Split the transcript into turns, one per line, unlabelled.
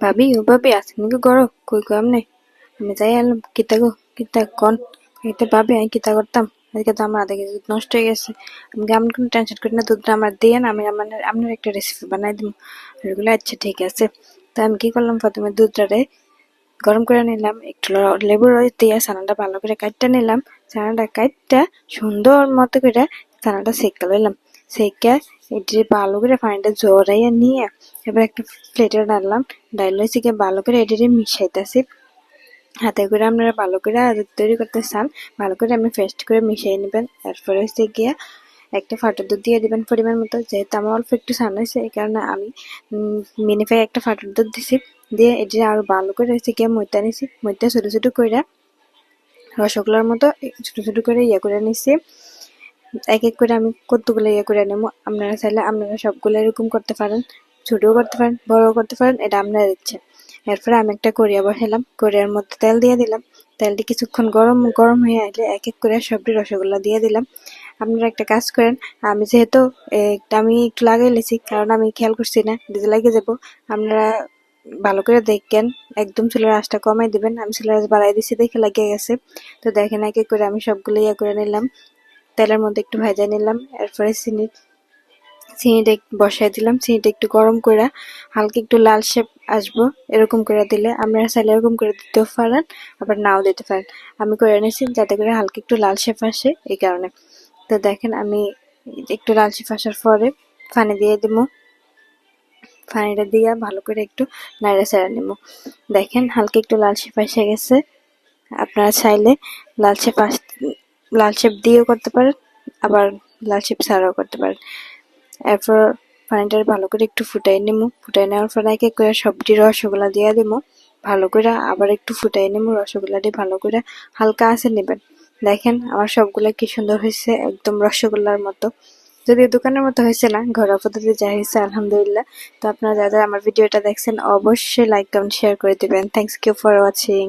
ভাবি ও ভাবি আজকে নাকি গরম কই কই আমনে আমি যাই এলাম কিতা গো কিতা কন এটা ভাবি আমি কিতা করতাম আজকে তো আমার আধা কেজি দুধ নষ্ট হয়ে গেছে আমি কেমন কোনো টেনশন করি না দুধটা আমার দিয়ে না আমি আপনার একটা রেসিপি বানাই দিব ওগুলো আচ্ছা ঠিক আছে তা আমি কি করলাম প্রথমে দুধটারে গরম করে নিলাম একটু লেবুর রস দিয়ে ছানাটা ভালো করে কাটটা নিলাম ছানাটা কাটটা সুন্দর মতো করে ছানাটা সেকা লইলাম সেকা এটি ভালো করে পানিটা জড়াইয়া নিয়ে এবার একটা প্লেটে ডাললাম ডাইল হয়েছে গিয়ে ভালো করে এটিরে মিশাইতেছি হাতে করে আপনারা ভালো করে তৈরি করতে চান ভালো করে আপনি পেস্ট করে মিশিয়ে নেবেন এরপরে হচ্ছে গিয়া একটা ফাটা দুধ দিয়ে দিবেন পরিমাণ মতো যেহেতু আমার অল্প একটু ছানা হয়েছে এই কারণে আমি মিনিফাই একটা ফাটার দুধ দিছি দিয়ে এটি আরো ভালো করে হচ্ছে গিয়ে মইটা নিছি মইটা ছোট ছোট করে রসগোল্লার মতো ছোট ছোট করে ইয়ে করে নিছি এক এক করে আমি কতগুলো ইয়ে করে নেবো আপনারা চাইলে আপনারা সবগুলো এরকম করতে পারেন ছোটও করতে পারেন বড়ও করতে পারেন এটা আপনার ইচ্ছে এরপরে আমি একটা কড়িয়া বসালাম কড়িয়ার মধ্যে তেল দিয়ে দিলাম তেলটি কিছুক্ষণ গরম গরম হয়ে আসলে এক এক করে সবটি রসগোল্লা দিয়ে দিলাম আপনারা একটা কাজ করেন আমি যেহেতু আমি একটু লাগাই লেছি কারণ আমি খেয়াল করছি না দিতে লাগে যাবো আপনারা ভালো করে দেখেন একদম চুলের আঁচটা কমাই দিবেন আমি চুলের আঁচ বাড়াই দিছি দেখে লাগিয়ে গেছে তো দেখেন এক এক করে আমি সবগুলো ইয়ে করে নিলাম তেলের মধ্যে একটু ভেজে নিলাম এরপরে চিনিটা বসাই দিলাম চিনিটা একটু গরম করে হালকা একটু লাল শেপ আসবো এরকম করে দিলে আপনারা চাইলে এরকম করে দিতেও পারেন আবার নাও দিতে পারেন আমি করে নিয়েছি যাতে করে হালকা একটু লাল শেপ আসে এই কারণে তো দেখেন আমি একটু লাল শেপ আসার পরে পানি দিয়ে দিব পানিটা দিয়ে ভালো করে একটু নাড়া চাড়া নেব দেখেন হালকা একটু লাল শেপ এসে গেছে আপনারা চাইলে লাল শেপ দিয়েও করতে পারেন আবার লাল শেপ ছাড়াও করতে পারেন এরপর পানিটা ভালো করে একটু ফুটাই নেব ফুটাই নেওয়ার পর এক এক করে সবটি রসগোল্লা দিয়ে দেবো ভালো করে আবার একটু ফুটাই নেব রসগোল্লাটি ভালো করে হালকা আঁচে নেবেন দেখেন আমার সবগুলা কি সুন্দর হয়েছে একদম রসগোল্লার মতো যদিও দোকানের মতো হয়েছে না ঘরোয়া পদ্ধতিতে যা হয়েছে আলহামদুলিল্লাহ তো আপনারা যারা আমার ভিডিওটা দেখছেন অবশ্যই লাইক কমেন্ট শেয়ার করে দিবেন থ্যাংকস ইউ ফর ওয়াচিং